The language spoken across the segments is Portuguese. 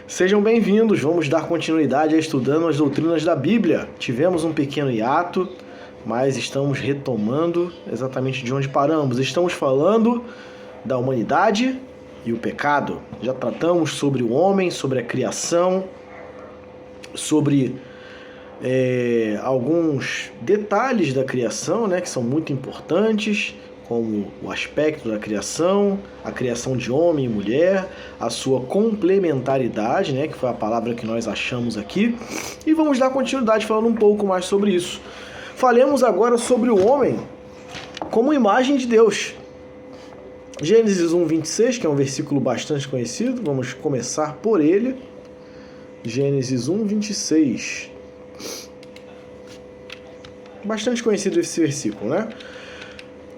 Sejam bem-vindos, vamos dar continuidade a estudando as doutrinas da Bíblia. Tivemos um pequeno hiato, mas estamos retomando exatamente de onde paramos. Estamos falando da humanidade e o pecado. Já tratamos sobre o homem, sobre a criação, sobre alguns detalhes da criação, que são muito importantes, como o aspecto da criação, a criação de homem e mulher, a sua complementaridade, que foi a palavra que nós achamos aqui, e vamos dar continuidade falando um pouco mais sobre isso. Falemos agora sobre o homem como imagem de Deus. Gênesis 1:26, que é um versículo bastante conhecido, vamos começar por ele. Gênesis 1:26. Bastante conhecido esse versículo,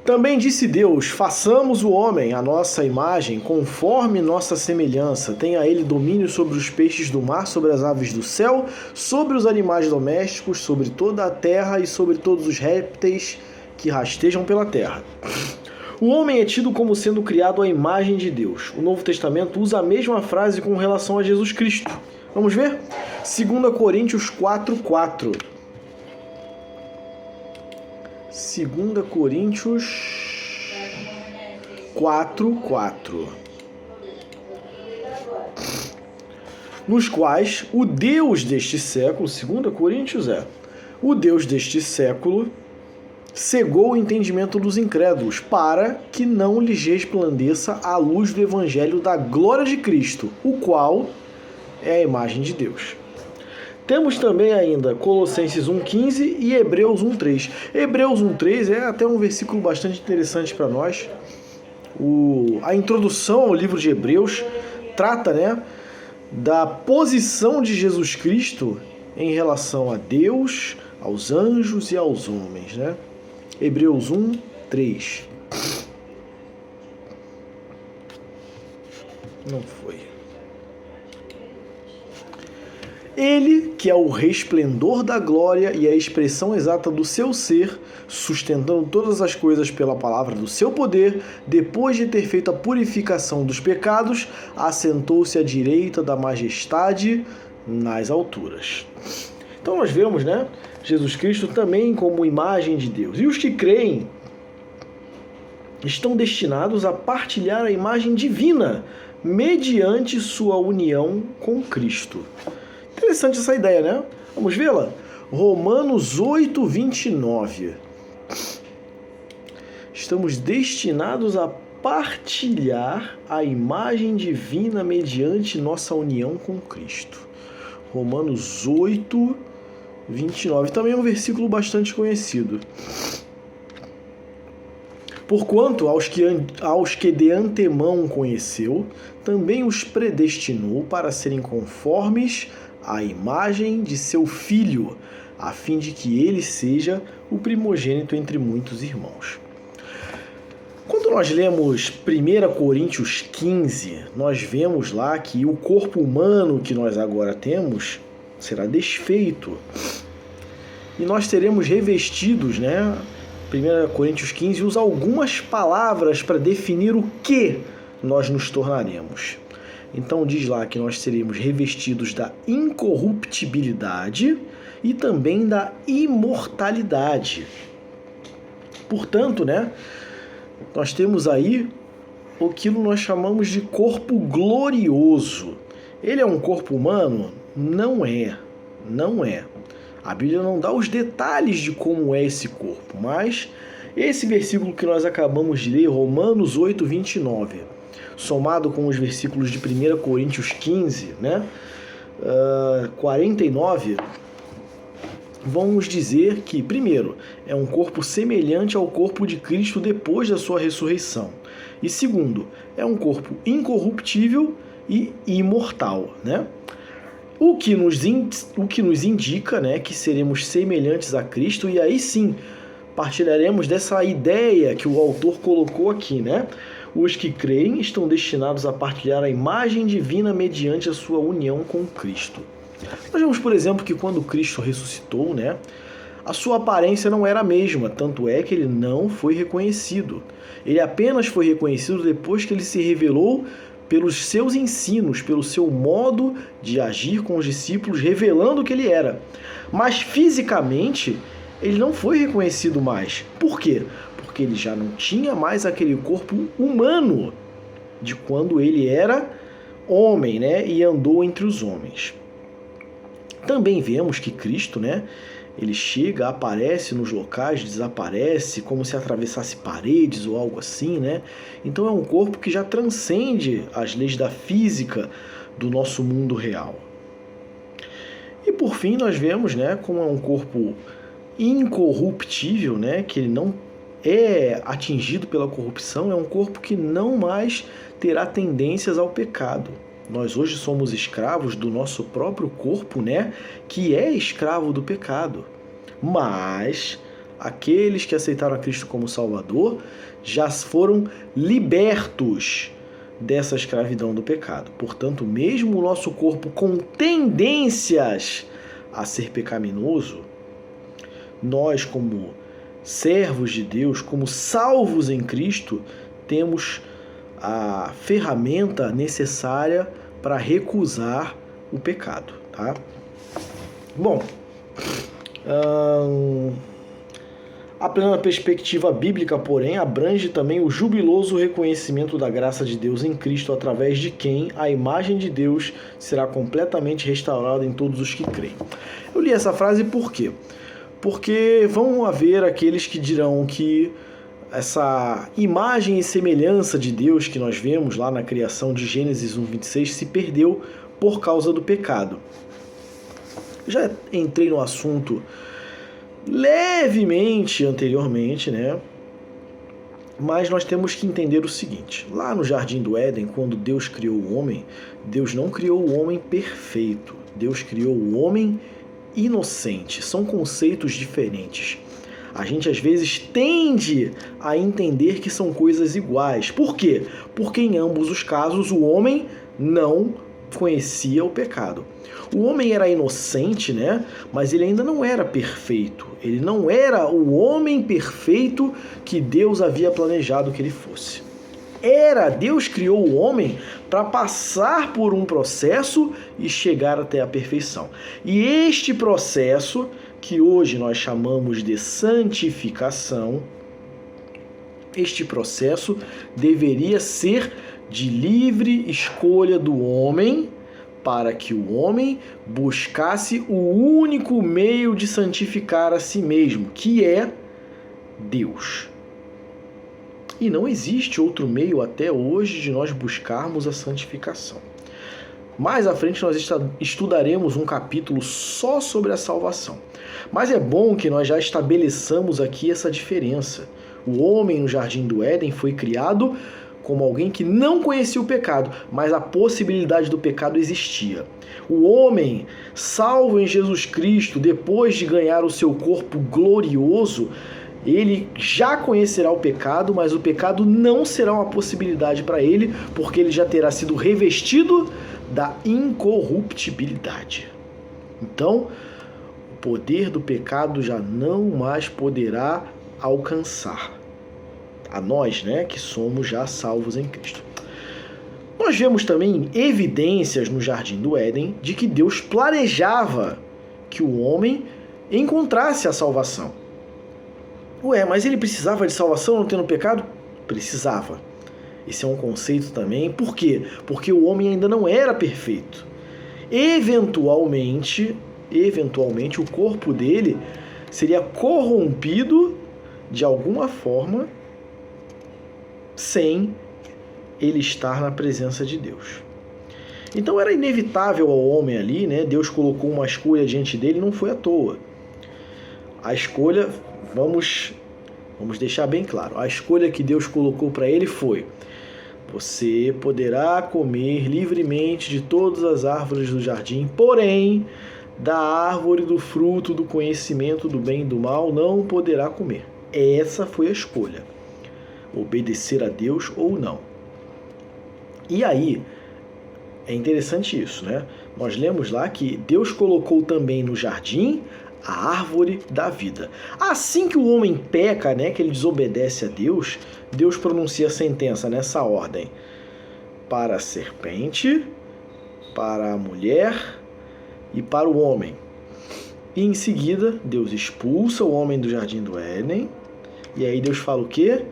Também disse Deus, façamos o homem à nossa imagem, conforme nossa semelhança. Tenha ele domínio sobre os peixes do mar, sobre as aves do céu, sobre os animais domésticos, sobre toda a terra e sobre todos os répteis que rastejam pela terra. O homem é tido como sendo criado à imagem de Deus. O Novo Testamento usa a mesma frase com relação a Jesus Cristo. Vamos ver? 2 Coríntios 4:4. 2 Coríntios 4:4. Nos quais o Deus deste século, 2 Coríntios o Deus deste século cegou o entendimento dos incrédulos, para que não lhes resplandeça a luz do evangelho da glória de Cristo, o qual é a imagem de Deus. Temos também ainda Colossenses 1:15 e Hebreus 1:3. Hebreus 1:3 é até um versículo bastante interessante para nós. A introdução ao livro de Hebreus trata da posição de Jesus Cristo em relação a Deus, aos anjos e aos homens. Hebreus 1:3. Não foi. Ele, que é o resplendor da glória e a expressão exata do seu ser, sustentando todas as coisas pela palavra do seu poder, depois de ter feito a purificação dos pecados, assentou-se à direita da majestade nas alturas. Então nós vemos, Jesus Cristo também como imagem de Deus. E os que creem estão destinados a partilhar a imagem divina mediante sua união com Cristo. Interessante essa ideia, Vamos vê-la? Romanos 8:29. Estamos destinados a partilhar a imagem divina mediante nossa união com Cristo. Romanos 8:29. Também é um versículo bastante conhecido. Porquanto aos que de antemão conheceu, também os predestinou para serem conformes à imagem de seu Filho, a fim de que ele seja o primogênito entre muitos irmãos. Quando nós lemos 1 Coríntios 15, nós vemos lá que o corpo humano que nós agora temos será desfeito. E nós seremos revestidos, 1 Coríntios 15 usa algumas palavras para definir o que nós nos tornaremos. Então diz lá que nós seremos revestidos da incorruptibilidade e também da imortalidade. Portanto, nós temos aí o que nós chamamos de corpo glorioso. Ele é um corpo humano? Não é. A Bíblia não dá os detalhes de como é esse corpo, mas esse versículo que nós acabamos de ler, Romanos 8:29, somado com os versículos de 1 Coríntios 15, 49, vamos dizer que, primeiro, é um corpo semelhante ao corpo de Cristo depois da sua ressurreição. E segundo, é um corpo incorruptível e imortal, O que nos indica, que seremos semelhantes a Cristo, e aí sim partilharemos dessa ideia que o autor colocou aqui, Os que creem estão destinados a partilhar a imagem divina mediante a sua união com Cristo. Nós vemos, por exemplo, que quando Cristo ressuscitou, a sua aparência não era a mesma, tanto é que ele não foi reconhecido. Ele apenas foi reconhecido depois que ele se revelou pelos seus ensinos, pelo seu modo de agir com os discípulos, revelando o que ele era. Mas fisicamente, ele não foi reconhecido mais. Por quê? Porque ele já não tinha mais aquele corpo humano de quando ele era homem, né? E andou entre os homens. Também vemos que Cristo, né? Ele chega, aparece nos locais, desaparece, como se atravessasse paredes ou algo assim, né? Então é um corpo que já transcende as leis da física do nosso mundo real. E por fim nós vemos, né, como é um corpo incorruptível, né, que ele não é atingido pela corrupção, é um corpo que não mais terá tendências ao pecado. Nós hoje somos escravos do nosso próprio corpo, né? Que é escravo do pecado. Mas aqueles que aceitaram a Cristo como Salvador já foram libertos dessa escravidão do pecado. Portanto, mesmo o nosso corpo com tendências a ser pecaminoso, nós, como servos de Deus, como salvos em Cristo, temos a ferramenta necessária para recusar o pecado, tá? Bom, a plena perspectiva bíblica, porém, abrange também o jubiloso reconhecimento da graça de Deus em Cristo, através de quem a imagem de Deus será completamente restaurada em todos os que creem. Eu li essa frase por quê? Porque vão haver aqueles que dirão que essa imagem e semelhança de Deus que nós vemos lá na criação de Gênesis 1:26 se perdeu por causa do pecado. Já entrei no assunto levemente anteriormente, né? Mas nós temos que entender o seguinte: lá no Jardim do Éden, quando Deus criou o homem, Deus não criou o homem perfeito. Deus criou o homem inocente. São conceitos diferentes. A gente às vezes tende a entender que são coisas iguais. Por quê? Porque em ambos os casos o homem não conhecia o pecado. O homem era inocente, né? Mas ele ainda não era perfeito. Ele não era o homem perfeito que Deus havia planejado que ele fosse. Deus criou o homem para passar por um processo e chegar até a perfeição. E este processo, que hoje nós chamamos de santificação, este processo deveria ser de livre escolha do homem, para que o homem buscasse o único meio de santificar a si mesmo, que é Deus. E não existe outro meio até hoje de nós buscarmos a santificação. Mais à frente nós estudaremos um capítulo só sobre a salvação. Mas é bom que nós já estabeleçamos aqui essa diferença. O homem no Jardim do Éden foi criado como alguém que não conhecia o pecado, mas a possibilidade do pecado existia. O homem, salvo em Jesus Cristo, depois de ganhar o seu corpo glorioso, ele já conhecerá o pecado, mas o pecado não será uma possibilidade para ele, porque ele já terá sido revestido da incorruptibilidade. Então, o poder do pecado já não mais poderá alcançar a nós, né, que somos já salvos em Cristo. Nós vemos também evidências no Jardim do Éden de que Deus planejava que o homem encontrasse a salvação. Mas ele precisava de salvação não tendo pecado? Precisava. Esse é um conceito também. Por quê? Porque o homem ainda não era perfeito. Eventualmente, o corpo dele seria corrompido de alguma forma sem ele estar na presença de Deus. Então era inevitável ao homem ali, né? Deus colocou uma escolha diante dele, não foi à toa. A escolha, vamos deixar bem claro, a escolha que Deus colocou para ele foi: você poderá comer livremente de todas as árvores do jardim, porém, da árvore do fruto do conhecimento do bem e do mal não poderá comer. Essa foi a escolha. Obedecer a Deus ou não. E aí, é interessante isso, né? Nós lemos lá que Deus colocou também no jardim a árvore da vida. Assim que o homem peca, né, que ele desobedece a Deus, Deus pronuncia a sentença nessa ordem: para a serpente, para a mulher e para o homem. E em seguida, Deus expulsa o homem do jardim do Éden. E aí Deus fala o quê?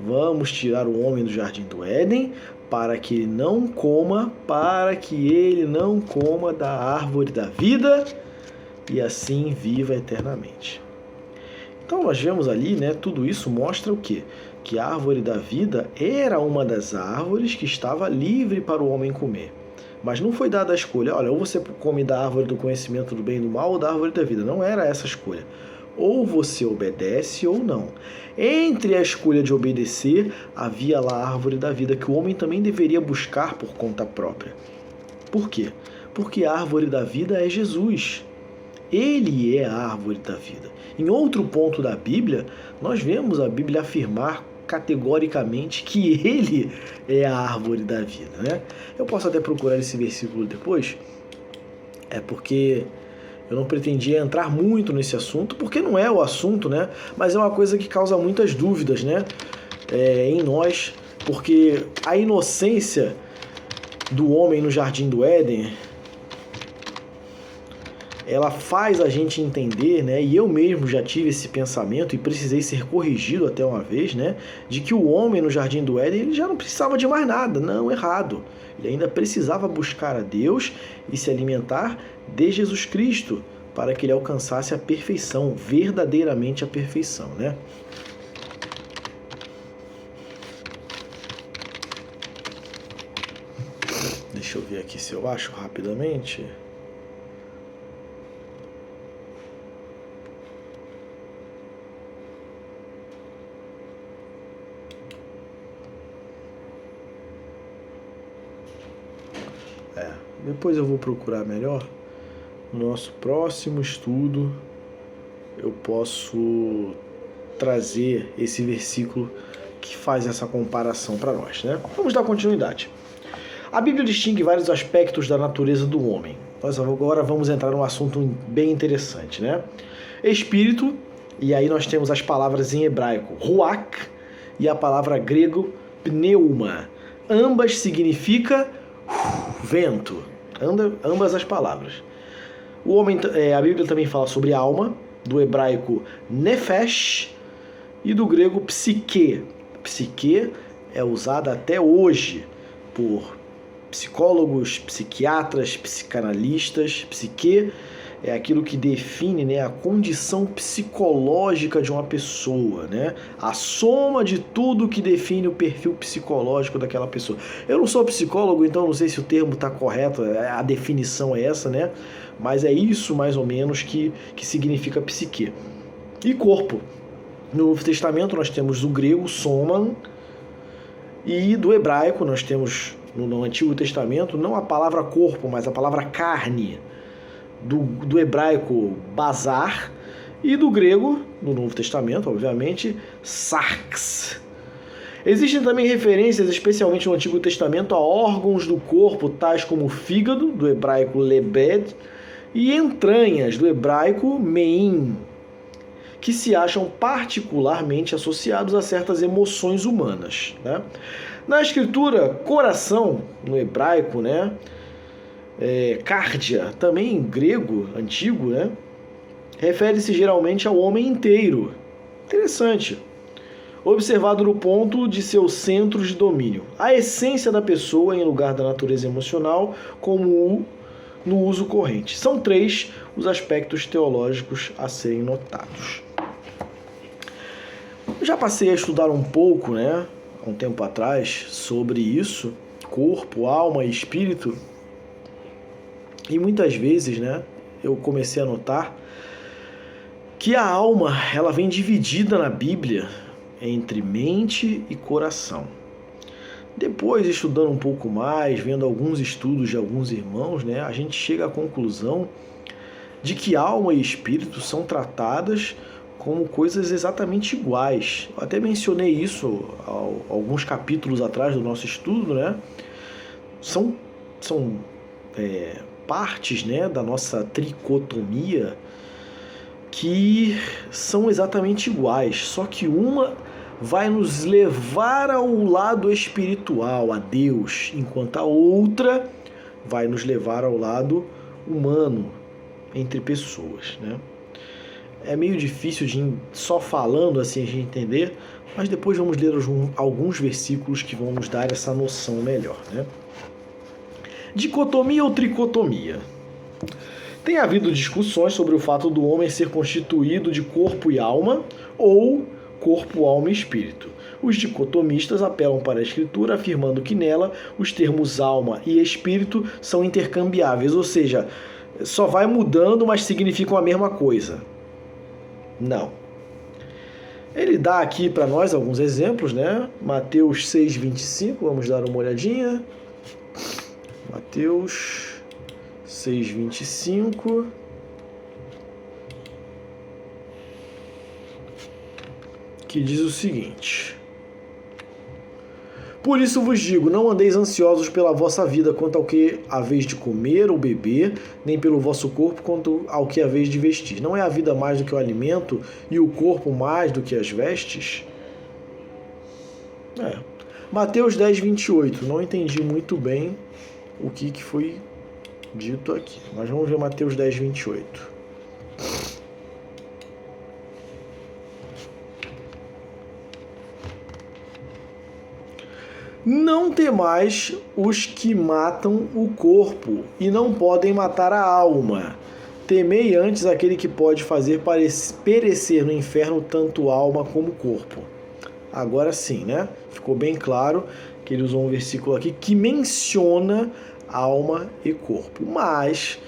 Vamos tirar o homem do jardim do Éden para que ele não coma da árvore da vida e assim viva eternamente. Então nós vemos ali, né, tudo isso mostra o quê? Que a árvore da vida era uma das árvores que estava livre para o homem comer. Mas não foi dada a escolha, olha, ou você come da árvore do conhecimento do bem e do mal ou da árvore da vida. Não era essa a escolha. Ou você obedece ou não. Entre a escolha de obedecer, havia lá a árvore da vida, que o homem também deveria buscar por conta própria. Por quê? Porque a árvore da vida é Jesus. Ele é a árvore da vida. Em outro ponto da Bíblia, nós vemos a Bíblia afirmar categoricamente que ele é a árvore da vida, né? Eu posso até procurar esse versículo depois, porque eu não pretendia entrar muito nesse assunto, porque não é o assunto, né? Mas é uma coisa que causa muitas dúvidas, né? Em nós, porque a inocência do homem no jardim do Éden, ela faz a gente entender, né? E eu mesmo já tive esse pensamento e precisei ser corrigido até uma vez, né? De que o homem no jardim do Éden, ele já não precisava de mais nada. Não, errado. Ele ainda precisava buscar a Deus e se alimentar de Jesus Cristo para que ele alcançasse a perfeição, verdadeiramente a perfeição, né? Deixa eu ver aqui se eu acho rapidamente. Depois eu vou procurar melhor. No nosso próximo estudo, eu posso trazer esse versículo que faz essa comparação para nós, né? Vamos dar continuidade. A Bíblia distingue vários aspectos da natureza do homem. Nós agora vamos entrar num assunto bem interessante, né? Espírito, e aí nós temos as palavras em hebraico, ruach, e a palavra grego, pneuma. Ambas significam vento. Ambas as palavras. O homem, a Bíblia também fala sobre alma, do hebraico nefesh e do grego psique. Psique é usada até hoje por psicólogos, psiquiatras, psicanalistas. Psique é aquilo que define, né, a condição psicológica de uma pessoa, né? A soma de tudo que define o perfil psicológico daquela pessoa. Eu não sou psicólogo, então não sei se o termo está correto, a definição é essa, né? Mas é isso mais ou menos que significa psique. E corpo. No Novo Testamento nós temos o grego soman e do hebraico nós temos no Antigo Testamento não a palavra corpo, mas a palavra carne. Do hebraico bazar e do grego, no Novo Testamento, obviamente, sarx. Existem também referências, especialmente no Antigo Testamento, a órgãos do corpo, tais como o fígado, do hebraico lebed, e entranhas, do hebraico meim, que se acham particularmente associados a certas emoções humanas, né? Na escritura, coração, no hebraico, né? Cardia, também em grego antigo, né? Refere-se geralmente ao homem inteiro. Interessante. Observado no ponto de seus centros de domínio. A essência da pessoa em lugar da natureza emocional, como no uso corrente. São 3 os aspectos teológicos a serem notados. Eu já passei a estudar um pouco, né, há um tempo atrás, sobre isso, corpo, alma e espírito. E muitas vezes, né, eu comecei a notar que a alma, ela vem dividida na Bíblia entre mente e coração. Depois, estudando um pouco mais, vendo alguns estudos de alguns irmãos, né, a gente chega à conclusão de que alma e espírito são tratadas como coisas exatamente iguais. Eu até mencionei isso alguns capítulos atrás do nosso estudo, né? São partes, né, da nossa tricotomia que são exatamente iguais, só que uma vai nos levar ao lado espiritual, a Deus, enquanto a outra vai nos levar ao lado humano, entre pessoas, né? É meio difícil de só falando assim a gente entender, mas depois vamos ler alguns versículos que vão nos dar essa noção melhor, né? Dicotomia ou tricotomia? Tem havido discussões sobre o fato do homem ser constituído de corpo e alma ou corpo, alma e espírito. Os dicotomistas apelam para a Escritura, afirmando que nela os termos alma e espírito são intercambiáveis, ou seja, só vai mudando, mas significam a mesma coisa. Não. Ele dá aqui para nós alguns exemplos, né? Mateus 6,25, vamos dar uma olhadinha. Mateus 6,25. Que diz o seguinte: por isso vos digo, não andeis ansiosos pela vossa vida quanto ao que haveis de comer ou beber, nem pelo vosso corpo quanto ao que haveis de vestir. Não é a vida mais do que o alimento e o corpo mais do que as vestes? Mateus 10,28. Não entendi muito bem o que foi dito aqui, mas vamos ver Mateus 10,28. Não temais os que matam o corpo e não podem matar a alma. Temei antes aquele que pode fazer perecer no inferno tanto alma como corpo. Agora sim, né? Ficou bem claro que ele usou um versículo aqui que menciona alma e corpo. Mas